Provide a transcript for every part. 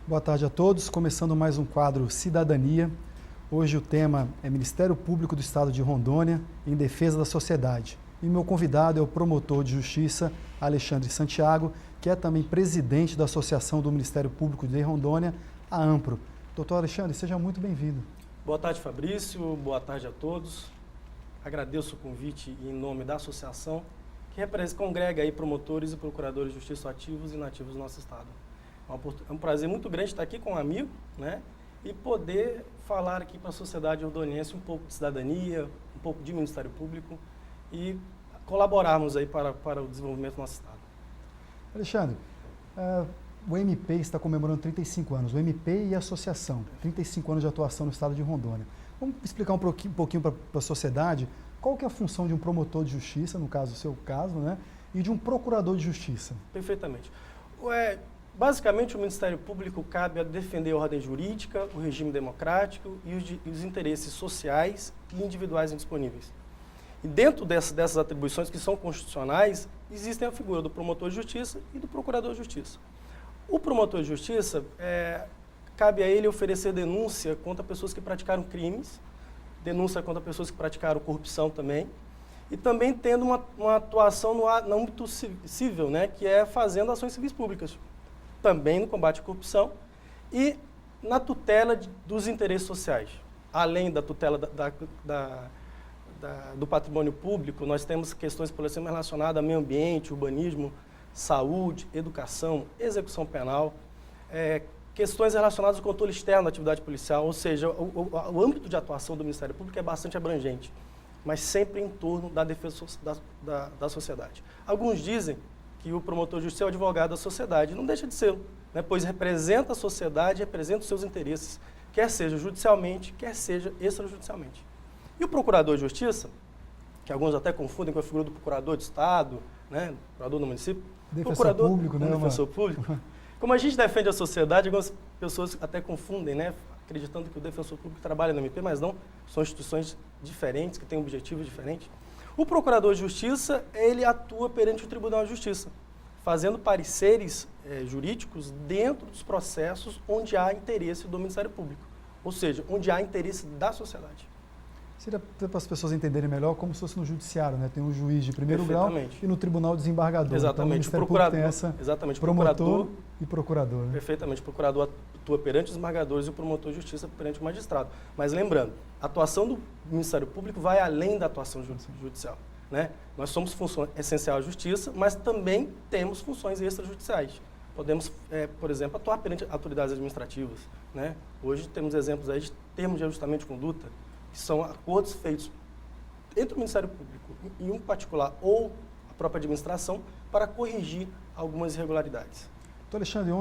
Boa tarde a todos, começando mais um quadro Cidadania. Hoje o tema é Ministério Público do Estado de Rondônia em defesa da sociedade. E meu convidado é o promotor de Justiça, Alexandre Santiago, que é também presidente da Associação do Ministério Público de Rondônia, a AMPRO. Doutor Alexandre, seja muito bem-vindo. Boa tarde, Fabrício. Boa tarde a todos. Agradeço o convite em nome da associação, que congrega aí promotores e procuradores de justiça ativos e inativos do nosso estado. É um prazer muito grande estar aqui com um amigo, né? E poder falar aqui para a sociedade rondoniense um pouco de cidadania, um pouco de Ministério Público e colaborarmos aí para o desenvolvimento do nosso estado. Alexandre, o MP está comemorando 35 anos, o MP e a associação, 35 anos de atuação no estado de Rondônia. Vamos explicar um pouquinho para a sociedade qual que é a função de um promotor de justiça, no caso, o seu caso, né? E de um procurador de justiça. Perfeitamente. Basicamente, o Ministério Público cabe a defender a ordem jurídica, o regime democrático e os interesses sociais e individuais indisponíveis. E dentro dessas atribuições que são constitucionais, existem a figura do promotor de justiça e do procurador de justiça. O promotor de justiça, cabe a ele oferecer denúncia contra pessoas que praticaram crimes, denúncia contra pessoas que praticaram corrupção também, e também tendo uma atuação no âmbito civil, né, que é fazendo ações civis públicas, também no combate à corrupção e na tutela dos interesses sociais. Além da tutela do patrimônio público, nós temos questões, por exemplo, relacionadas a meio ambiente, urbanismo, saúde, educação, execução penal, questões relacionadas ao controle externo da atividade policial, ou seja, o âmbito de atuação do Ministério Público é bastante abrangente, mas sempre em torno da defesa da sociedade. Alguns dizem que o promotor de justiça é o advogado da sociedade. Não deixa de ser, né? Pois representa a sociedade, representa os seus interesses, quer seja judicialmente, quer seja extrajudicialmente. E o procurador de justiça, que alguns até confundem com a figura do procurador de Estado, né? Procurador do município, Defensor público, né? Defensor público. Como a gente defende a sociedade, algumas pessoas até confundem, né? Acreditando que o defensor público trabalha no MP, mas não, são instituições diferentes, que têm objetivos diferentes. O procurador de justiça, ele atua perante o Tribunal de Justiça, fazendo pareceres jurídicos dentro dos processos onde há interesse do Ministério Público, ou seja, onde há interesse da sociedade. Seria para as pessoas entenderem melhor como se fosse no judiciário, né? Tem um juiz de primeiro grau e no tribunal desembargador. Exatamente. Então, o Ministério Público tem essa promotor e procurador. Né? Perfeitamente. O procurador atua perante os desembargadores e o promotor de justiça perante o magistrado. Mas lembrando, a atuação do Ministério Público vai além da atuação judicial. Né? Nós somos função essencial à justiça, mas também temos funções extrajudiciais. Podemos, por exemplo, atuar perante autoridades administrativas. Né? Hoje temos exemplos aí de termos de ajustamento de conduta, que são acordos feitos entre o Ministério Público e um particular ou a própria administração para corrigir algumas irregularidades. Doutor Alexandre,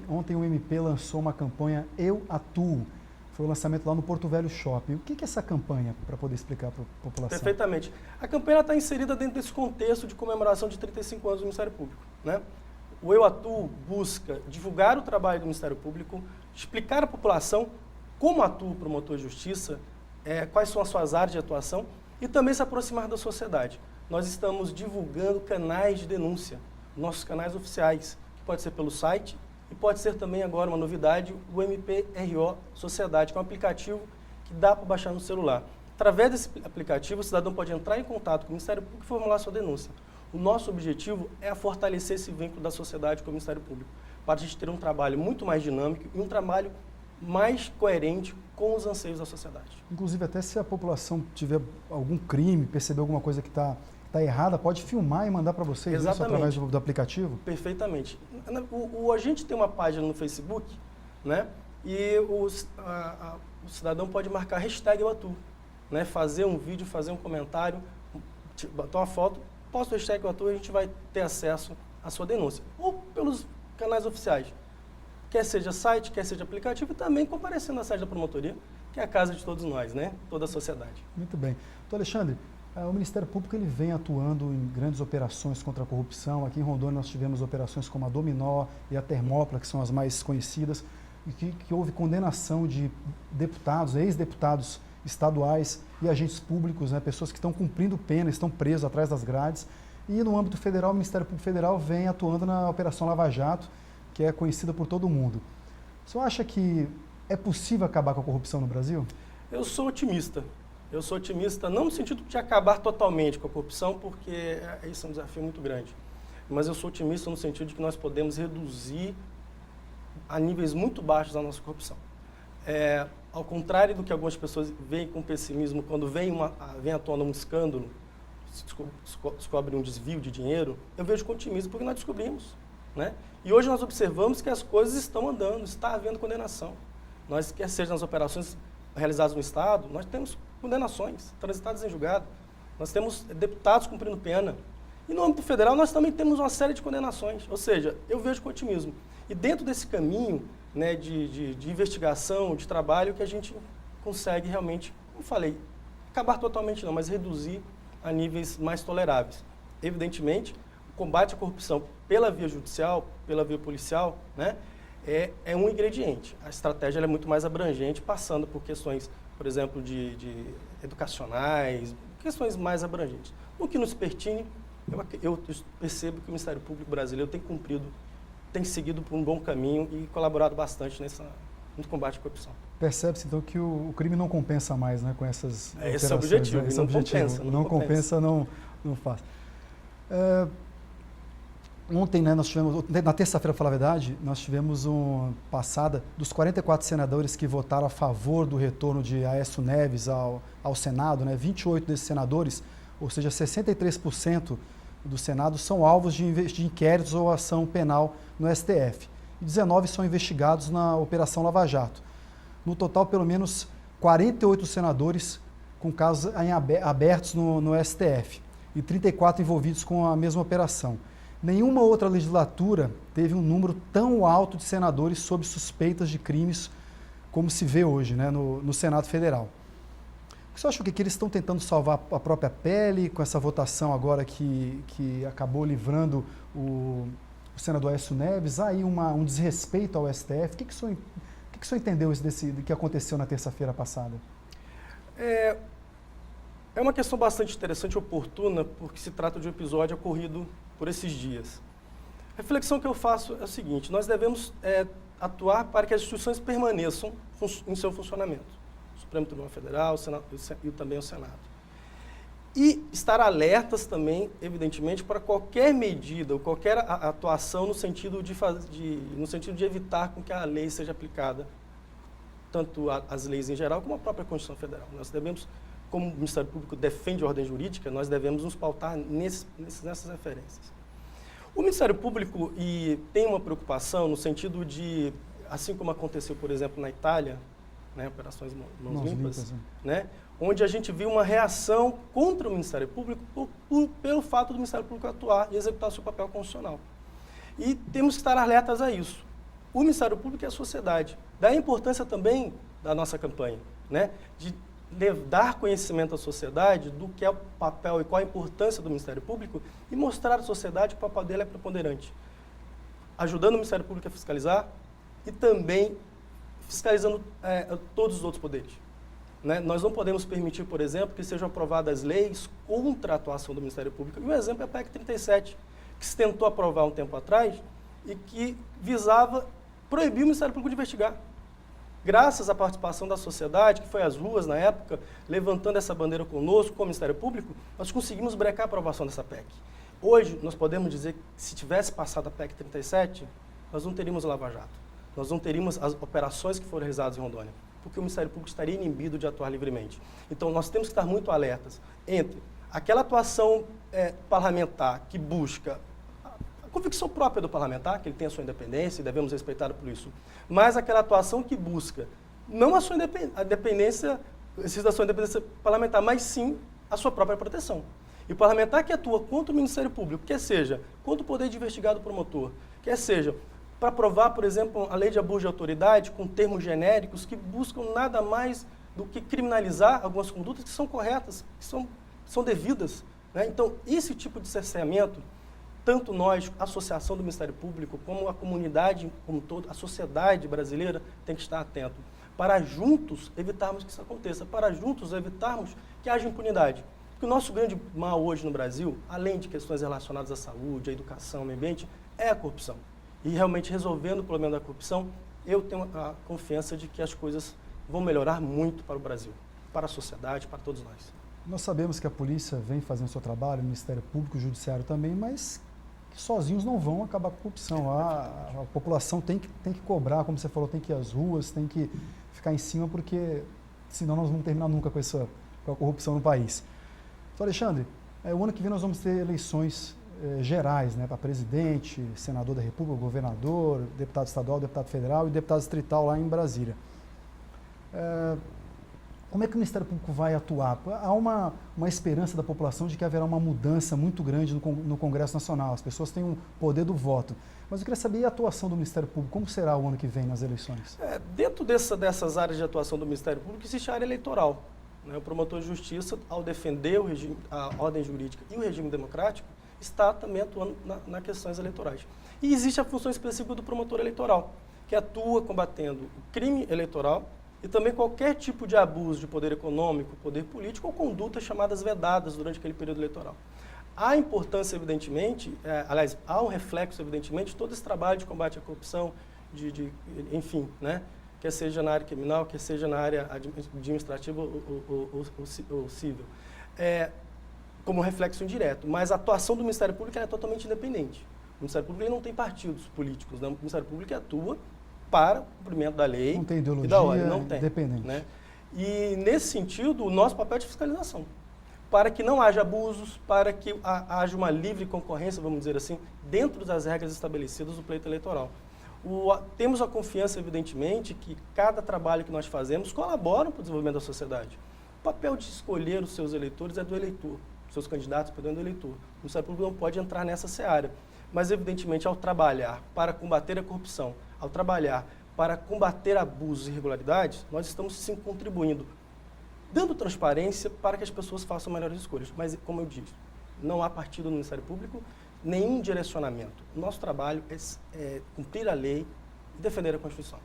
ontem o MP lançou uma campanha Eu Atuo. Foi o lançamento lá no Porto Velho Shopping. O que é essa campanha, para poder explicar para a população? Perfeitamente. A campanha está inserida dentro desse contexto de comemoração de 35 anos do Ministério Público. Né? O Eu Atuo busca divulgar o trabalho do Ministério Público, explicar à população como atua o promotor de justiça, quais são as suas áreas de atuação e também se aproximar da sociedade. Nós estamos divulgando canais de denúncia, nossos canais oficiais, que pode ser pelo site e pode ser também agora uma novidade, o MPRO Sociedade, que é um aplicativo que dá para baixar no celular. Através desse aplicativo, o cidadão pode entrar em contato com o Ministério Público e formular sua denúncia. O nosso objetivo é fortalecer esse vínculo da sociedade com o Ministério Público, para a gente ter um trabalho muito mais dinâmico e um trabalho mais coerente com os anseios da sociedade. Inclusive, até se a população tiver algum crime, perceber alguma coisa que está errada, pode filmar e mandar para vocês isso através do aplicativo? Perfeitamente. A gente tem uma página no Facebook, né? E o cidadão pode marcar hashtag Eu Atuo, né? Fazer um vídeo, fazer um comentário, botar uma foto, posta o hashtag Eu Atuo e a gente vai ter acesso à sua denúncia. Ou pelos canais oficiais. Quer seja site, quer seja aplicativo, e também comparecendo na sede da promotoria, que é a casa de todos nós, né? Toda a sociedade. Muito bem. Então, Alexandre, o Ministério Público ele vem atuando em grandes operações contra a corrupção. Aqui em Rondônia nós tivemos operações como a Dominó e a Termópila, que são as mais conhecidas, e que houve condenação de deputados, ex-deputados estaduais e agentes públicos, né? Pessoas que estão cumprindo pena, estão presos atrás das grades. E no âmbito federal, o Ministério Público Federal vem atuando na Operação Lava Jato, que é conhecida por todo mundo. O senhor acha que é possível acabar com a corrupção no Brasil? Eu sou otimista. Eu sou otimista não no sentido de acabar totalmente com a corrupção, porque isso é um desafio muito grande. Mas eu sou otimista no sentido de que nós podemos reduzir a níveis muito baixos a nossa corrupção. Ao contrário do que algumas pessoas veem com pessimismo, quando vem à tona um escândalo, descobre um desvio de dinheiro, eu vejo com otimismo porque nós descobrimos. Né? E hoje nós observamos que as coisas estão andando, está havendo condenação. Nós, quer seja nas operações realizadas no Estado, nós temos condenações transitadas em julgado, nós temos deputados cumprindo pena. E no âmbito federal nós também temos uma série de condenações, ou seja, eu vejo com otimismo. E dentro desse caminho, né, de investigação, de trabalho, que a gente consegue realmente, como falei, acabar totalmente não, mas reduzir a níveis mais toleráveis. Evidentemente, o combate à corrupção pela via judicial, pela via policial, né, é um ingrediente. A estratégia é muito mais abrangente, passando por questões, por exemplo, de educacionais, questões mais abrangentes. No que nos pertine, eu percebo que o Ministério Público brasileiro tem seguido por um bom caminho e colaborado bastante no combate à corrupção. Percebe-se, então, que o crime não compensa mais, né, com essas operações. Esse é o objetivo, esse objetivo. Não compensa, não faz. Ontem, né, nós tivemos, na terça-feira, para falar a verdade, nós tivemos passada dos 44 senadores que votaram a favor do retorno de Aécio Neves ao Senado, né, 28 desses senadores, ou seja, 63% do Senado, são alvos de inquéritos ou ação penal no STF. E 19 são investigados na Operação Lava Jato. No total, pelo menos 48 senadores com casos abertos no STF e 34 envolvidos com a mesma operação. Nenhuma outra legislatura teve um número tão alto de senadores sob suspeitas de crimes como se vê hoje, né, no Senado Federal. Você acha que eles estão tentando salvar a própria pele com essa votação agora que acabou livrando o senador Aécio Neves? Há aí um desrespeito ao STF? O que o senhor entendeu do que aconteceu na terça-feira passada? É uma questão bastante interessante e oportuna, porque se trata de um episódio ocorrido por esses dias. A reflexão que eu faço é o seguinte: nós devemos atuar para que as instituições permaneçam em seu funcionamento. O Supremo Tribunal Federal, o Senado, e também o Senado. E estar alertas também, evidentemente, para qualquer medida ou qualquer atuação no sentido de evitar com que a lei seja aplicada, tanto as leis em geral como a própria Constituição Federal. Nós devemos, como o Ministério Público defende a ordem jurídica, nós devemos nos pautar nessas referências. O Ministério Público tem uma preocupação no sentido de, assim como aconteceu, por exemplo, na Itália, né, operações Mãos Limpas, né, onde a gente viu uma reação contra o Ministério Público pelo fato do Ministério Público atuar e executar seu papel constitucional. E temos que estar alertas a isso. O Ministério Público é a sociedade. Daí a importância também da nossa campanha, né, de dar conhecimento à sociedade do que é o papel e qual a importância do Ministério Público e mostrar à sociedade que o papel dele é preponderante, ajudando o Ministério Público a fiscalizar e também fiscalizando todos os outros poderes. Né? Nós não podemos permitir, por exemplo, que sejam aprovadas leis contra a atuação do Ministério Público. E um exemplo é a PEC 37, que se tentou aprovar um tempo atrás e que visava proibir o Ministério Público de investigar. Graças à participação da sociedade, que foi às ruas na época, levantando essa bandeira conosco, com o Ministério Público, nós conseguimos brecar a aprovação dessa PEC. Hoje, nós podemos dizer que se tivesse passado a PEC 37, nós não teríamos a Lava Jato. Nós não teríamos as operações que foram realizadas em Rondônia, porque o Ministério Público estaria inibido de atuar livremente. Então, nós temos que estar muito alertas entre aquela atuação parlamentar que busca a convicção própria do parlamentar, que ele tem a sua independência e devemos respeitá-lo por isso, mas aquela atuação que busca não a sua independência, exercício da sua independência parlamentar, mas sim a sua própria proteção. E o parlamentar que atua contra o Ministério Público, quer seja contra o poder de investigado promotor, quer seja para aprovar, por exemplo, a lei de abuso de autoridade com termos genéricos que buscam nada mais do que criminalizar algumas condutas que são corretas, que são devidas. Né? Então, esse tipo de cerceamento, tanto nós, a Associação do Ministério Público, como a comunidade como todo, a sociedade brasileira, tem que estar atento, para juntos evitarmos que isso aconteça, para juntos evitarmos que haja impunidade. Porque o nosso grande mal hoje no Brasil, além de questões relacionadas à saúde, à educação, ao meio ambiente, é a corrupção. E realmente resolvendo o problema da corrupção, eu tenho a confiança de que as coisas vão melhorar muito para o Brasil, para a sociedade, para todos nós. Nós sabemos que a polícia vem fazendo seu trabalho, o Ministério Público, o Judiciário também, mas que sozinhos não vão acabar com a corrupção. A população tem que cobrar, como você falou, tem que ir às ruas, tem que ficar em cima, porque senão nós não vamos terminar nunca com a corrupção no país. Então, Alexandre, o ano que vem nós vamos ter eleições gerais, né, para presidente, senador da República, governador, deputado estadual, deputado federal e deputado distrital lá em Brasília. Como é que o Ministério Público vai atuar? Há uma esperança da população de que haverá uma mudança muito grande no Congresso Nacional. As pessoas têm o poder do voto. Mas eu queria saber a atuação do Ministério Público. Como será o ano que vem nas eleições? Dentro dessas áreas de atuação do Ministério Público, existe a área eleitoral. Né? O promotor de justiça, ao defender a ordem jurídica e o regime democrático, está também atuando nas questões eleitorais. E existe a função específica do promotor eleitoral, que atua combatendo o crime eleitoral e também qualquer tipo de abuso de poder econômico, poder político ou condutas chamadas vedadas durante aquele período eleitoral. Há importância, evidentemente, aliás, há um reflexo, evidentemente, de todo esse trabalho de combate à corrupção, enfim, né? Quer seja na área criminal, quer seja na área administrativa ou civil, como reflexo indireto. Mas a atuação do Ministério Público é totalmente independente. O Ministério Público ele não tem partidos políticos, né? O Ministério Público atua para o cumprimento da lei não tem ideologia, e da ordem. Não tem, independente. Né? E, nesse sentido, o nosso papel é de fiscalização, para que não haja abusos, para que haja uma livre concorrência, vamos dizer assim, dentro das regras estabelecidas do pleito eleitoral. Temos a confiança, evidentemente, que cada trabalho que nós fazemos colabora para o desenvolvimento da sociedade. O papel de escolher os seus eleitores é do eleitor, seus candidatos perdendo do eleitor. O Ministério Público não pode entrar nessa seara. Mas, evidentemente, ao trabalhar para combater a corrupção, ao trabalhar para combater abusos e irregularidades, nós estamos sim contribuindo, dando transparência para que as pessoas façam melhores escolhas. Mas, como eu disse, não há partido no Ministério Público, nenhum direcionamento. O nosso trabalho é cumprir a lei e defender a Constituição.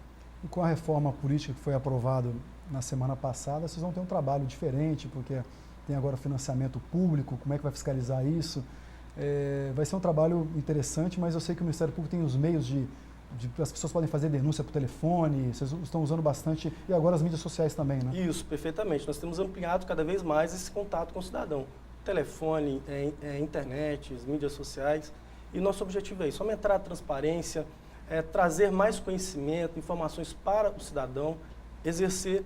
E com a reforma política que foi aprovada na semana passada, vocês vão ter um trabalho diferente, porque tem agora financiamento público, como é que vai fiscalizar isso? Vai ser um trabalho interessante, mas eu sei que o Ministério Público tem os meios as pessoas podem fazer denúncia por telefone, vocês estão usando bastante, e agora as mídias sociais também, né? Isso, perfeitamente. Nós temos ampliado cada vez mais esse contato com o cidadão. Telefone, internet, as mídias sociais, e nosso objetivo é isso, aumentar a transparência, trazer mais conhecimento, informações para o cidadão, exercer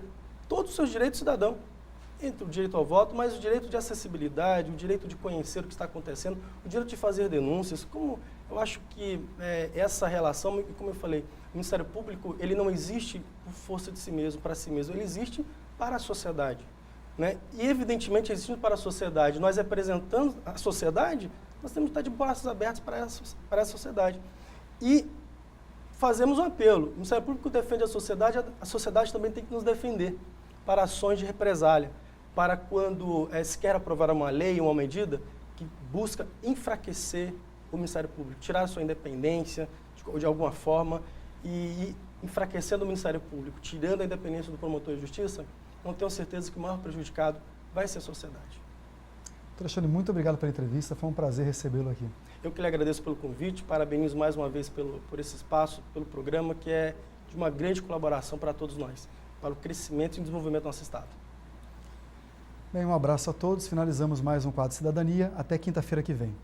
todos os seus direitos de cidadão, entre o direito ao voto, mas o direito de acessibilidade, o direito de conhecer o que está acontecendo, o direito de fazer denúncias. Como eu acho que essa relação, como eu falei, o Ministério Público ele não existe por força de si mesmo, para si mesmo, ele existe para a sociedade. Né? E, evidentemente, existindo para a sociedade, nós representando a sociedade, nós temos que estar de braços abertos para essa sociedade. E fazemos um apelo. O Ministério Público defende a sociedade também tem que nos defender para ações de represália, para quando se quer aprovar uma lei, uma medida que busca enfraquecer o Ministério Público, tirar a sua independência de alguma forma e enfraquecendo o Ministério Público, tirando a independência do promotor de justiça, não tenho certeza que o maior prejudicado vai ser a sociedade. Doutor Alexandre, muito obrigado pela entrevista, foi um prazer recebê-lo aqui. Eu que lhe agradeço pelo convite, parabenizo mais uma vez por esse espaço, pelo programa, que é de uma grande colaboração para todos nós, para o crescimento e desenvolvimento do nosso Estado. Bem, um abraço a todos, finalizamos mais um quadro Cidadania, até quinta-feira que vem.